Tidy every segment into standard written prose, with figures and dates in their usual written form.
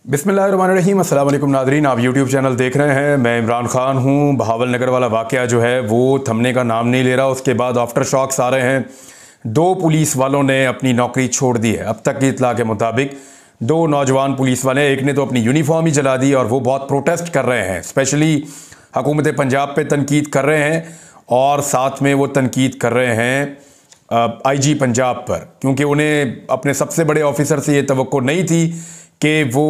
बिस्मिल्लाहिर्रहमानिर्रहीम। अस्सलाम वालेकुम नाज़रीन, आप यूट्यूब चैनल देख रहे हैं। मैं इमरान खान हूँ। बहावल नगर वाला वाक़या जो है वो थमने का नाम नहीं ले रहा। उसके बाद आफ्टर शॉक्स आ रहे हैं। 2 पुलिस वालों ने अपनी नौकरी छोड़ दी है। अब तक की इत्तला के मुताबिक 2 नौजवान पुलिस वाले, एक ने तो अपनी यूनिफॉर्म ही जला दी और वो बहुत प्रोटेस्ट कर रहे हैं। स्पेशली हुकूमत पंजाब पे तनकीद कर रहे हैं और साथ में वो तनकीद कर रहे हैं IG पंजाब पर, क्योंकि उन्हें अपने सबसे बड़े ऑफिसर से ये तवक्को नहीं थी कि वो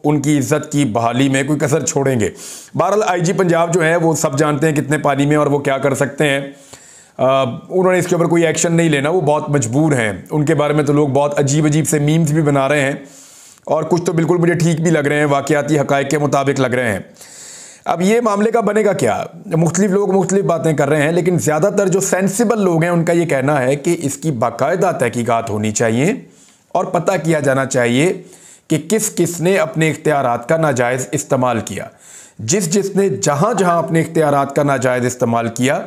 उनकी इज़्ज़त की बहाली में कोई कसर छोड़ेंगे। बहरहाल IG पंजाब जो है वो सब जानते हैं कितने पानी में और वो क्या कर सकते हैं। उन्होंने इसके ऊपर कोई एक्शन नहीं लेना, वो बहुत मजबूर हैं। उनके बारे में तो लोग बहुत अजीब अजीब से मीम्स भी बना रहे हैं और कुछ तो बिल्कुल मुझे ठीक भी लग रहे हैं, वाक़याती हक़ाइक़ के मुताबिक लग रहे हैं। अब ये मामले का बनेगा क्या, मुख्तलिफ लोग मुख्तलिफ बातें कर रहे हैं, लेकिन ज़्यादातर जो सेंसिबल लोग हैं उनका ये कहना है कि इसकी बाकायदा तहकीकात होनी चाहिए और पता किया जाना चाहिए कि किस किस ने अपने इख्तियारात का नाजायज़ इस्तेमाल किया। जिसने जहाँ जहाँ अपने इख्तियारात का नाजायज़ इस्तेमाल किया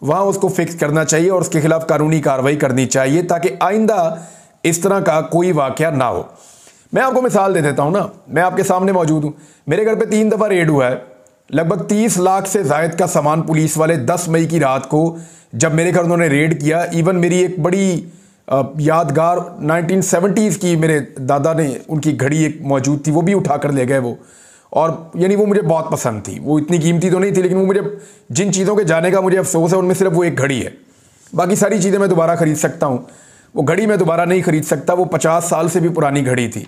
वहाँ उसको फिक्स करना चाहिए और उसके खिलाफ कानूनी कार्रवाई करनी चाहिए, ताकि आइंदा इस तरह का कोई वाक़या ना हो। मैं आपको मिसाल दे देता हूँ ना, मैं आपके सामने मौजूद हूँ। मेरे घर पे 3 दफ़ा रेड हुआ है। लगभग 30 लाख से ज़ायद का सामान पुलिस वाले 10 मई की रात को जब मेरे घर उन्होंने रेड किया, इवन मेरी एक बड़ी यादगार 1970s की मेरे दादा ने उनकी घड़ी एक मौजूद थी, वो भी उठा कर ले गए वो। और यानी वो मुझे बहुत पसंद थी। वो इतनी कीमती तो नहीं थी, लेकिन वो मुझे जिन चीज़ों के जाने का मुझे अफसोस है उनमें सिर्फ वो एक घड़ी है। बाकी सारी चीज़ें मैं दोबारा ख़रीद सकता हूँ, वो घड़ी मैं दोबारा नहीं ख़रीद सकता। वो 50 साल से भी पुरानी घड़ी थी,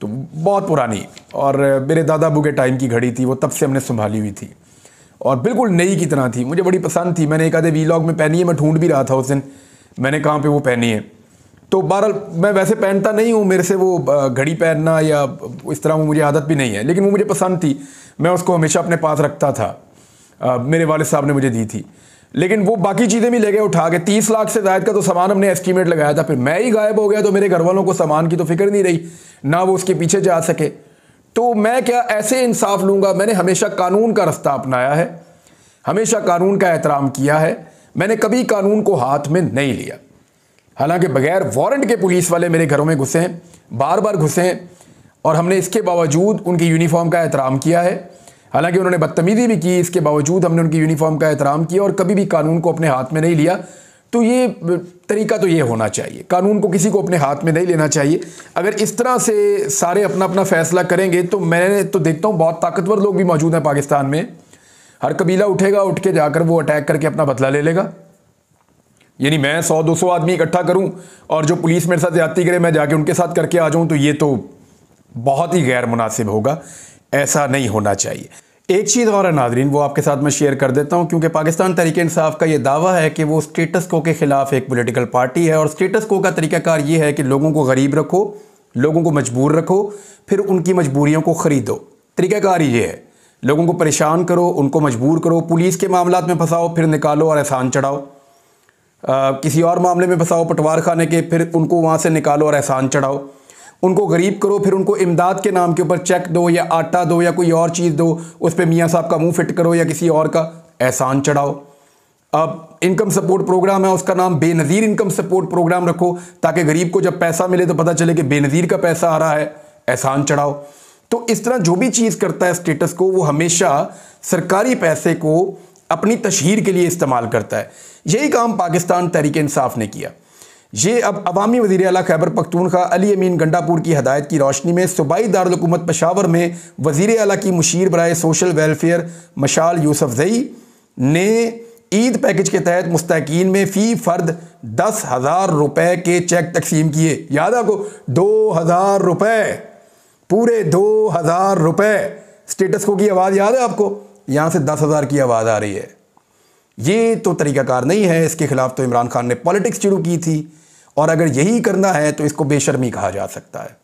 तो बहुत पुरानी, और मेरे दादा अबू के टाइम की घड़ी थी। वो तब से हमने संभाली हुई थी और बिल्कुल नई की तरह थी। मुझे बड़ी पसंद थी। मैंने एक आधे वीलॉग में पहनी है, मैं ढूंढ भी रहा था उस दिन मैंने कहाँ पे वो पहनी है। तो बहरहाल मैं वैसे पहनता नहीं हूँ, मेरे से वो घड़ी पहनना या इस तरह वो मुझे आदत भी नहीं है, लेकिन वो मुझे पसंद थी। मैं उसको हमेशा अपने पास रखता था। मेरे वालिद साहब ने मुझे दी थी। लेकिन वो बाकी चीज़ें भी ले गए उठा के। 30 लाख से ज़ायद का तो सामान हमने एस्टीमेट लगाया था, फिर मैं ही गायब हो गया तो मेरे घर वालों को सामान की तो फिक्र नहीं रही, ना वो उसके पीछे जा सके। तो मैं क्या ऐसे इंसाफ लूँगा? मैंने हमेशा कानून का रास्ता अपनाया है, हमेशा कानून का एहतराम किया है। मैंने कभी कानून को हाथ में नहीं लिया। हालांकि बगैर वारंट के पुलिस वाले मेरे घरों में घुसे हैं, बार बार घुसे हैं, और हमने इसके बावजूद उनकी यूनिफॉर्म का एहतराम किया है। हालांकि उन्होंने बदतमीज़ी भी की, इसके बावजूद हमने उनकी यूनिफॉर्म का एहतराम किया और कभी भी कानून को अपने हाथ में नहीं लिया। तो ये तरीका तो ये होना चाहिए, कानून को किसी को अपने हाथ में नहीं लेना चाहिए। अगर इस तरह से सारे अपना अपना फैसला करेंगे तो मैं तो देखता हूँ बहुत ताकतवर लोग भी मौजूद हैं पाकिस्तान में। हर कबीला उठेगा, उठ के जाकर वो अटैक करके अपना बदला ले लेगा। यानी मैं 100-200 आदमी इकट्ठा करूं और जो पुलिस मेरे साथ ज्यादती करे मैं जाके उनके साथ करके आ जाऊं, तो ये तो बहुत ही गैर मुनासिब होगा। ऐसा नहीं होना चाहिए। एक चीज़ और है नाजरीन, वो आपके साथ मैं शेयर कर देता हूं, क्योंकि पाकिस्तान तहरीक इंसाफ का ये दावा है कि वो स्टेटस को के ख़िलाफ़ एक पॉलिटिकल पार्टी है। और स्टेटस को का तरीक़ाकार ये है कि लोगों को गरीब रखो, लोगों को मजबूर रखो, फिर उनकी मजबूरियों को ख़रीदो। तरीक़ाकार ये है, लोगों को परेशान करो, उनको मजबूर करो, पुलिस के मामलात में फंसाओ, फिर निकालो और एहसान चढ़ाओ। किसी और मामले में फंसाओ पटवार खाने के, फिर उनको वहाँ से निकालो और एहसान चढ़ाओ। उनको गरीब करो, फिर उनको इमदाद के नाम के ऊपर चेक दो या आटा दो या कोई और चीज़ दो, उस पर मियाँ साहब का मुंह फिट करो या किसी और का, एहसान चढ़ाओ। अब इनकम सपोर्ट प्रोग्राम है, उसका नाम बेनज़ीर इनकम सपोर्ट प्रोग्राम रखो, ताकि गरीब को जब पैसा मिले तो पता चले कि बेनज़ीर का पैसा आ रहा है, एहसान चढ़ाओ। तो इस तरह जो भी चीज़ करता है स्टेटस को, वो हमेशा सरकारी पैसे को अपनी तशहीर के लिए इस्तेमाल करता है। यही काम पाकिस्तान तहरीक इंसाफ ने किया। ये अब अवामी वज़ीर आला खैबर पख्तूनख्वा अली अमीन गंडापुर की हदायत की रोशनी में सूबाई दारुल हुकूमत पेशावर में वज़ीर आला की मुशीर बराए सोशल वेलफेयर मशाल यूसुफज़ई ने ईद पैकेज के तहत मुस्तहकीन में फ़ी फ़र्द 10,000 रुपये के चेक तकसीम किए। याद है आपको? 2,000 रुपये, पूरे 2,000 रुपये। स्टेटस को की आवाज़ याद है आपको? यहाँ से 10,000 की आवाज़ आ रही है। ये तो तरीक़ाकार नहीं है। इसके ख़िलाफ़ तो इमरान खान ने पॉलिटिक्स शुरू की थी, और अगर यही करना है तो इसको बेशर्मी कहा जा सकता है,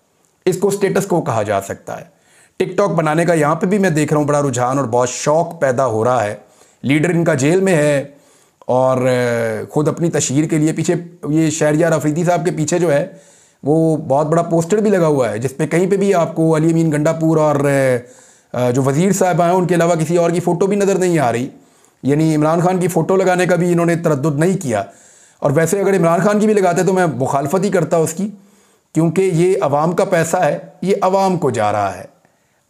इसको स्टेटस को कहा जा सकता है। टिकटॉक बनाने का यहाँ पे भी मैं देख रहा हूँ बड़ा रुझान और बहुत शौक़ पैदा हो रहा है। लीडर इनका जेल में है और ख़ुद अपनी तशहीर के लिए पीछे, ये शहरयार अफरीदी साहब के पीछे जो है वो बहुत बड़ा पोस्टर भी लगा हुआ है, जिसपे कहीं पे भी आपको अली अमीन गंडापुर और जो वज़ीर साहब हैं उनके अलावा किसी और की फ़ोटो भी नज़र नहीं आ रही। यानी इमरान खान की फ़ोटो लगाने का भी इन्होंने तरद्दुद नहीं किया। और वैसे अगर इमरान खान की भी लगाते तो मैं मुखालफत ही करता उसकी, क्योंकि ये अवाम का पैसा है, ये अवाम को जा रहा है।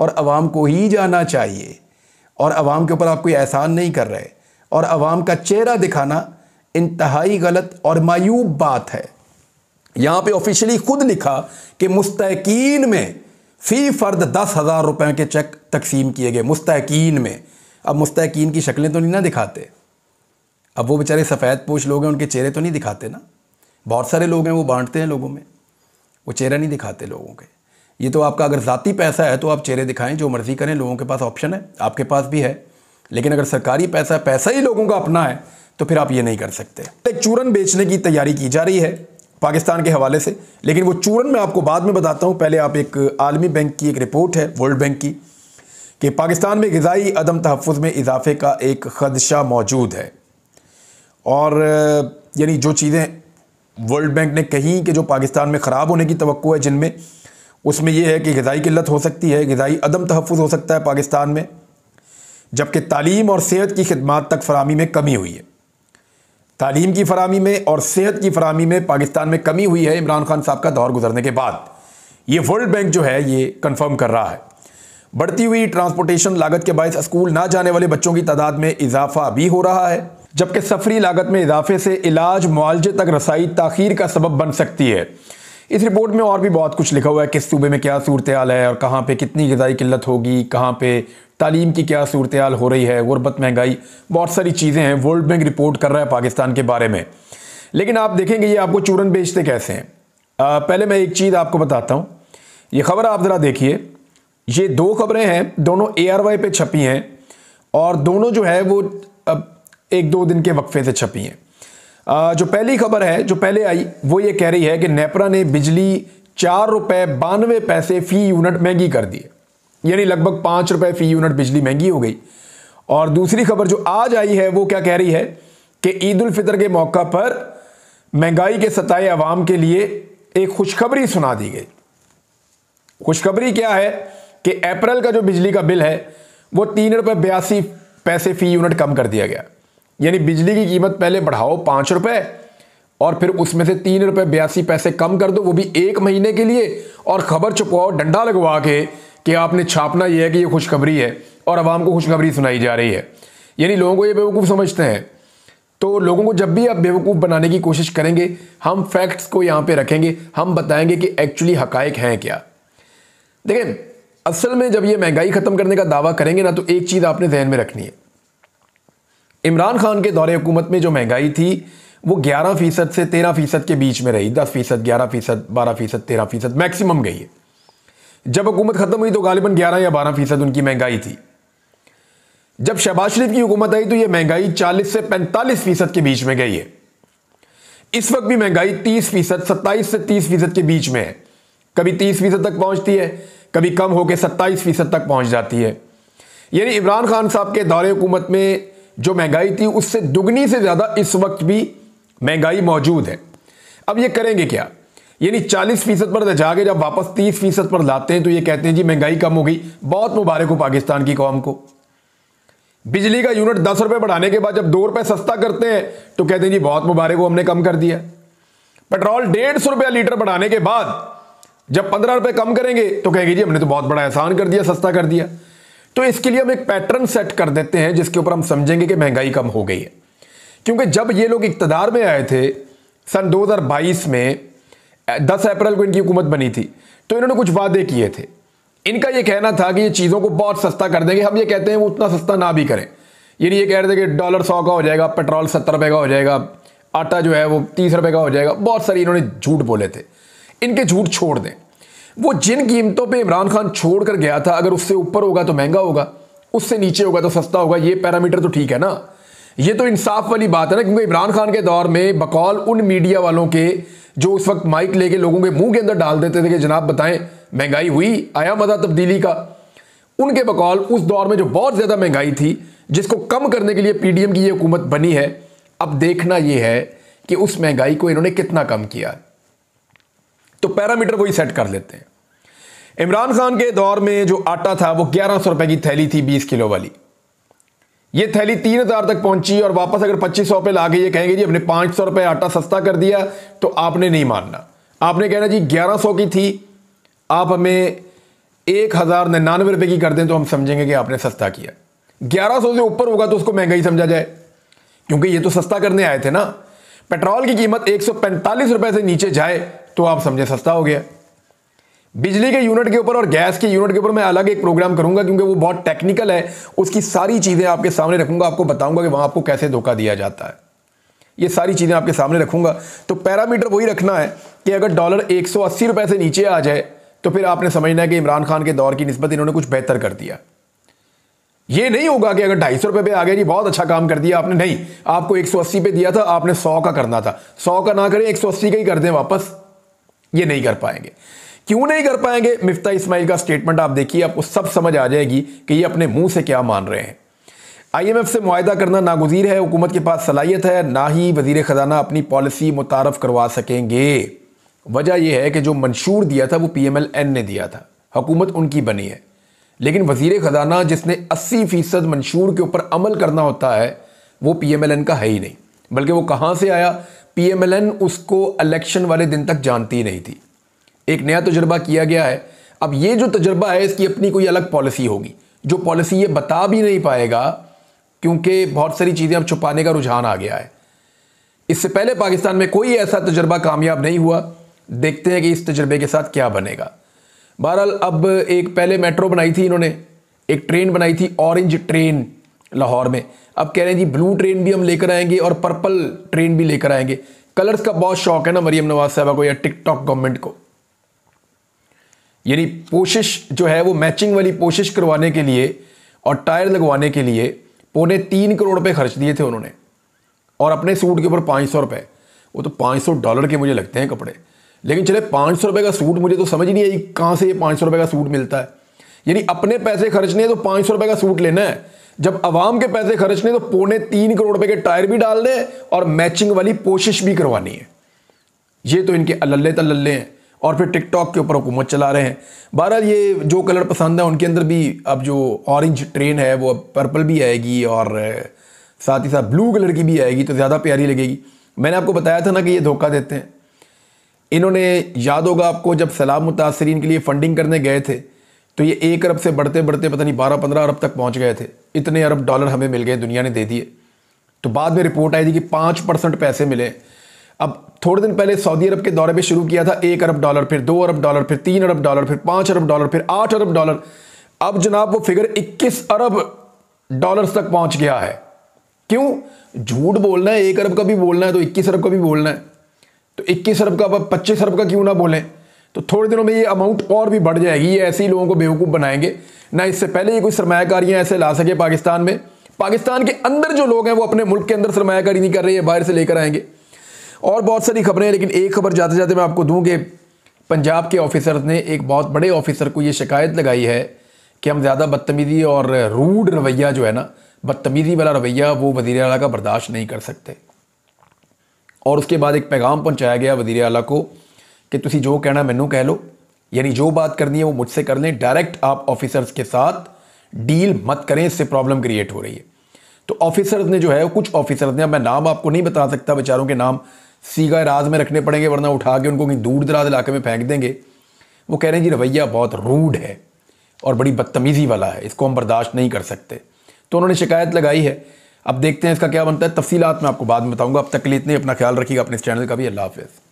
और आवाम को ही जाना चाहिए, और आवाम के ऊपर आप कोई एहसान नहीं कर रहे, और आवाम का चेहरा दिखाना इंतहाई गलत और मायूब बात है। यहाँ पे ऑफिशियली खुद लिखा कि मुस्तहकीन में फ़ी फ़र्द 10,000 रुपए के चेक तकसीम किए गए, मुस्तहकीन में। अब मुस्तहकीन की शक्लें तो नहीं ना दिखाते, अब वो बेचारे सफ़ेद पोश लोग हैं, उनके चेहरे तो नहीं दिखाते ना। बहुत सारे लोग हैं वो बांटते हैं लोगों में, वो चेहरा नहीं दिखाते लोगों के। ये तो आपका अगर ज़ाती पैसा है तो आप चेहरे दिखाएं, जो मर्ज़ी करें, लोगों के पास ऑप्शन है, आपके पास भी है। लेकिन अगर सरकारी पैसा, पैसा ही लोगों का अपना है, तो फिर आप ये नहीं कर सकते। एक चूरन बेचने की तैयारी की जा रही है पाकिस्तान के हवाले से, लेकिन वो चूरन मैं आपको बाद में बताता हूँ। पहले आप एक आलमी बैंक की एक रिपोर्ट है, वर्ल्ड बैंक की, कि पाकिस्तान में ग़िज़ाई अदम तहफ़्फ़ुज़ में इजाफे का एक ख़दशा मौजूद है। और यानी जो चीज़ें वर्ल्ड बैंक ने कहीं कि जो पाकिस्तान में ख़राब होने की तवक्को है जिनमें, उसमें यह है कि ग़िज़ाई किल्लत हो सकती है, ग़िज़ाई अदम तहफ़्फ़ुज़ हो सकता है पाकिस्तान में, जबकि तालीम और सेहत की खिदमात तक फ़राहमी में कमी हुई है। तालीम की फ़राहमी में और सेहत की फ़राहमी में पाकिस्तान में कमी हुई है इमरान खान साहब का दौर गुजरने के बाद। ये वर्ल्ड बैंक जो है ये कंफर्म कर रहा है। बढ़ती हुई ट्रांसपोर्टेशन लागत के बायस स्कूल ना जाने वाले बच्चों की तादाद में इजाफा भी हो रहा है, जबकि सफरी लागत में इजाफे से इलाज मुआलजे तक रसाई ताखीर का सबब बन सकती है। इस रिपोर्ट में और भी बहुत कुछ लिखा हुआ है, किस सूबे में क्या सूरत हाल है और कहाँ पे कितनी ग़िज़ाई किल्लत होगी, कहाँ पे तालीम की क्या सूरत हाल हो रही है, गुर्बत, महंगाई, बहुत सारी चीज़ें हैं। वर्ल्ड बैंक रिपोर्ट कर रहा है पाकिस्तान के बारे में। लेकिन आप देखेंगे ये आपको चूरन बेचते कैसे हैं। पहले मैं एक चीज़ आपको बताता हूँ। ये खबर आप ज़रा देखिए, ये दो खबरें हैं, दोनों ARY पे छपी हैं और दोनों जो है वो एक दो दिन के वक्फे से छपी हैं। जो पहली खबर है जो पहले आई वो ये कह रही है कि नेपरा ने बिजली 4 रुपये 92 पैसे फ़ी यूनिट महंगी कर दी, यानी लगभग 5 रुपये फ़ी यूनिट बिजली महंगी हो गई। और दूसरी खबर जो आज आई है वो क्या कह रही है कि ईद उल फितर के मौका पर महंगाई के सताए अवाम के लिए एक खुशखबरी सुना दी गई। खुशखबरी क्या है कि अप्रैल का जो बिजली का बिल है वो 3 रुपये 82 पैसे फ़ी यूनिट कम कर दिया गया। यानी बिजली की कीमत पहले बढ़ाओ 5 रुपये और फिर उसमें से 3 रुपये 82 पैसे कम कर दो, वो भी 1 महीने के लिए, और खबर छुपवाओ डंडा लगवा के कि आपने छापना यह है कि ये खुशखबरी है और आवाम को खुशखबरी सुनाई जा रही है। यानी लोगों को ये बेवकूफ़ समझते हैं। तो लोगों को जब भी आप बेवकूफ़ बनाने की कोशिश करेंगे, हम फैक्ट्स को यहाँ पे रखेंगे, हम बताएंगे कि एक्चुअली हकायक हैं क्या। देखें, असल में जब ये महंगाई ख़त्म करने का दावा करेंगे ना, तो एक चीज़ आपने ध्यान में रखनी है। इमरान खान के दौरे हुकूमत में जो महंगाई थी वो 11% से 13% के बीच में रही। 10%, 11%, 12%, 13% मैक्सिमम गई है। जब हुकूमत ख़त्म हुई तो गालिबन 11 या 12% उनकी महंगाई थी। जब शहबाज शरीफ की हुकूमत आई तो ये महंगाई 40 से 45% के बीच में गई है। इस वक्त भी महंगाई 30%, 27 से 30% के बीच में है। कभी 30% तक पहुंचती है, कभी कम होकर 27% तक पहुंच जाती है। यानी इमरान खान साहब के दौरे हुकूमत में जो महंगाई थी उससे दुगनी से ज़्यादा इस वक्त भी महंगाई मौजूद है। अब ये करेंगे क्या? यानी 40% पर जाके जब वापस 30% पर लाते हैं तो ये कहते हैं जी महंगाई कम हो गई। बहुत मुबारक हो पाकिस्तान की कौम को। बिजली का यूनिट 10 रुपये बढ़ाने के बाद जब 2 रुपये सस्ता करते हैं तो कहते हैं जी बहुत मुबारक हो, हमने कम कर दिया। पेट्रोल 150 रुपया लीटर बढ़ाने के बाद जब 15 रुपये कम करेंगे तो कहेंगे जी हमने तो बहुत बड़ा एहसान कर दिया, सस्ता कर दिया। तो इसके लिए हम एक पैटर्न सेट कर देते हैं जिसके ऊपर हम समझेंगे कि महंगाई कम हो गई है। क्योंकि जब ये लोग इक़्तिदार में आए थे सन 2022 में, 10 अप्रैल को इनकी हुकूमत बनी थी, तो इन्होंने कुछ वादे किए थे। इनका ये कहना था कि ये चीज़ों को बहुत सस्ता कर देंगे। हम ये कहते हैं वो उतना सस्ता ना भी करें। यानी ये कह रहे थे कि डॉलर 100 का हो जाएगा, पेट्रोल 70 रुपये का हो जाएगा, आटा जो है वो 30 रुपये का हो जाएगा। बहुत सारी इन्होंने झूठ बोले थे। इनके झूठ छोड़ दें। वो जिन कीमतों पे इमरान खान छोड़ कर गया था, अगर उससे ऊपर होगा तो महंगा होगा, उससे नीचे होगा तो सस्ता होगा, ये पैरामीटर तो ठीक है ना। ये तो इंसाफ वाली बात है ना। क्योंकि इमरान खान के दौर में बकौल उन मीडिया वालों के जो उस वक्त माइक लेके लोगों के मुंह के अंदर डाल देते थे कि जनाब बताएं महंगाई हुई, आया मजा तब्दीली का, उनके बकौल उस दौर में जो बहुत ज्यादा महंगाई थी जिसको कम करने के लिए पीडीएम की ये हुकूमत बनी है। अब देखना यह है कि उस महंगाई को इन्होंने कितना कम किया। तो पैरामीटर वही सेट कर लेते हैं। इमरान खान के दौर में जो आटा था वो 1100 रुपए की थैली थी, 20 किलो वाली। ये थैली 3000 तक पहुंची और वापस अगर 2500 पे ला के ये कहेंगे जी हमने 500 रुपए आटा सस्ता कर दिया, तो आपने नहीं मानना। आपने कहना जी 1100 की थी, आप हमें 1099 की कर दें तो हम समझेंगे कि आपने सस्ता किया। 1100 से ऊपर होगा तो उसको महंगा ही समझा जाए, क्योंकि ये तो सस्ता करने आए थे ना। पेट्रोल की कीमत 145 रुपए से नीचे जाए तो आप समझे सस्ता हो गया। बिजली के यूनिट के ऊपर और गैस के यूनिट के ऊपर मैं अलग एक प्रोग्राम करूंगा, क्योंकि वो बहुत टेक्निकल है। उसकी सारी चीजें आपके सामने रखूंगा, आपको बताऊंगा कि वहां आपको कैसे धोखा दिया जाता है। ये सारी चीजें आपके सामने रखूंगा। तो पैरामीटर वही रखना है कि अगर डॉलर 180 रुपए से नीचे आ जाए तो फिर आपने समझना है कि इमरान खान के दौर की निस्बत इन्होंने कुछ बेहतर कर दिया। ये नहीं होगा कि अगर 250 रुपए पे आ गया जी बहुत अच्छा काम कर दिया आपने, नहीं, आपको 180 पे दिया था, आपने 100 का करना था। 100 का ना करें, 180 का ही कर दें वापस। ये नहीं कर पाएंगे। क्यों नहीं कर पाएंगे? मिफ्ता इस्माइल का स्टेटमेंट आप देखिए, आपको सब समझ आ जाएगी कि ये अपने मुंह से क्या मान रहे हैं। IMF से मुआहदा करना नागुज़ीर है, हुकूमत के पास सलाहियत है, ना ही वजीर खजाना अपनी पॉलिसी मुतारफ करवा सकेंगे। वजह यह है कि जो मंशूर दिया था वो PMLN ने दिया था, हुकूमत उनकी बनी है, लेकिन वजीर खजाना जिसने 80% मंशूर के ऊपर अमल करना होता है वो PMLN का है ही नहीं। बल्कि वो कहाँ से आया? PMLN उसको इलेक्शन वाले दिन तक जानती ही नहीं थी। एक नया तजुर्बा किया गया है। अब ये जो तजुर्बा है इसकी अपनी कोई अलग पॉलिसी होगी, जो पॉलिसी ये बता भी नहीं पाएगा, क्योंकि बहुत सारी चीज़ें अब छुपाने का रुझान आ गया है। इससे पहले पाकिस्तान में कोई ऐसा तजुर्बा कामयाब नहीं हुआ। देखते हैं कि इस तजुर्बे के साथ क्या बनेगा। बहरहाल अब एक पहले मेट्रो बनाई थी इन्होंने, एक ट्रेन बनाई थी ऑरेंज ट्रेन लाहौर में। अब कह रहे हैं जी ब्लू ट्रेन भी हम लेकर आएंगे और पर्पल ट्रेन भी लेकर आएंगे। कलर्स का बहुत शौक है ना मरियम नवाज साहबा को या टिकटॉक गवर्नमेंट को। यानी कोशिश जो है वो मैचिंग वाली कोशिश करवाने के लिए और टायर लगवाने के लिए 3.25 करोड़ रुपए खर्च दिए थे उन्होंने, और अपने सूट के ऊपर 500 रुपए। वो तो $500 के मुझे लगते हैं कपड़े, लेकिन चले 500 रुपए का सूट, मुझे तो समझ नहीं आई कहाँ से ये 500 रुपए का सूट मिलता है। यानी अपने पैसे खर्चने हैं तो 500 रुपए का सूट लेना है, जब अवाम के पैसे खर्चने तो 3.25 करोड़ रुपए के टायर भी डाल दें और मैचिंग वाली पोशिश भी करवानी है। ये तो इनके अल्ले तल्ले हैं, और फिर टिकटॉक के ऊपर हुकूमत चला रहे हैं। बहरहाल ये जो कलर पसंद है उनके अंदर भी अब जो ऑरेंज ट्रेन है वो अब पर्पल भी आएगी और साथ ही साथ ब्लू कलर की भी आएगी, तो ज़्यादा प्यारी लगेगी। मैंने आपको बताया था ना कि ये धोखा देते हैं। इन्होंने, याद होगा आपको, जब सैलाब मुतासरीन के लिए फंडिंग करने गए थे तो ये 1 अरब से बढ़ते बढ़ते पता नहीं 12-15 अरब तक पहुंच गए थे। इतने अरब डॉलर हमें मिल गए, दुनिया ने दे दिए। तो बाद में रिपोर्ट आई थी कि 5% पैसे मिले। अब थोड़े दिन पहले सऊदी अरब के दौरे पे शुरू किया था 1 अरब डॉलर, फिर 2 अरब डॉलर, फिर 3 अरब डॉलर, फिर 5 अरब डॉलर, फिर 8 अरब डॉलर। अब जनाब वो फिगर 21 अरब डॉलर्स तक पहुंच गया है। क्यों? झूठ बोलना है, 1 अरब का भी बोलना है तो 21 अरब का भी बोलना है। तो 21 अरब का, 25 अरब का क्यों ना बोलें? तो थोड़े दिनों में ये अमाउंट और भी बढ़ जाएगी। ये ऐसे ही लोगों को बेवकूफ़ बनाएंगे ना। इससे पहले ये कोई सरमायाकारियाँ ऐसे ला सके पाकिस्तान में। पाकिस्तान के अंदर जो लोग हैं वो अपने मुल्क के अंदर सरमायाकारी नहीं कर रहे हैं, बाहर से लेकर आएंगे। और बहुत सारी खबरें हैं, लेकिन एक खबर जाते जाते मैं आपको दूं कि पंजाब के ऑफिसर्स ने एक बहुत बड़े ऑफिसर को ये शिकायत लगाई है कि हम ज़्यादा बदतमीज़ी और रूड रवैया जो है ना, बदतमीज़ी वाला रवैया, वो वज़ीर आला का बर्दाश्त नहीं कर सकते। और उसके बाद एक पैगाम पहुंचाया गया वज़ीर आला को कि तुसी जो कहना मैनू कह लो, यानी जो बात करनी है वो मुझसे कर लें, डायरेक्ट आप ऑफिसर्स के साथ डील मत करें, इससे प्रॉब्लम क्रिएट हो रही है। तो ऑफिसर्स ने जो है, कुछ ऑफिसर्स ने, मैं नाम आपको नहीं बता सकता, बेचारों के नाम सीगा राज में रखने पड़ेंगे वरना उठा के उनको कहीं दूर दराज इलाके में फेंक देंगे। वो कह रहे हैं जी रवैया बहुत रूड है और बड़ी बदतमीज़ी वाला है, इसको हम बर्दाश्त नहीं कर सकते। तो उन्होंने शिकायत लगाई है। अब देखते हैं इसका क्या बनता है। तफसीलात मैं आपको बाद में बताऊंगा। अब तक के लिए इतने, अपना ख्याल रखिएगा, अपने इस चैनल का भी। अल्लाह हाफ़िज़।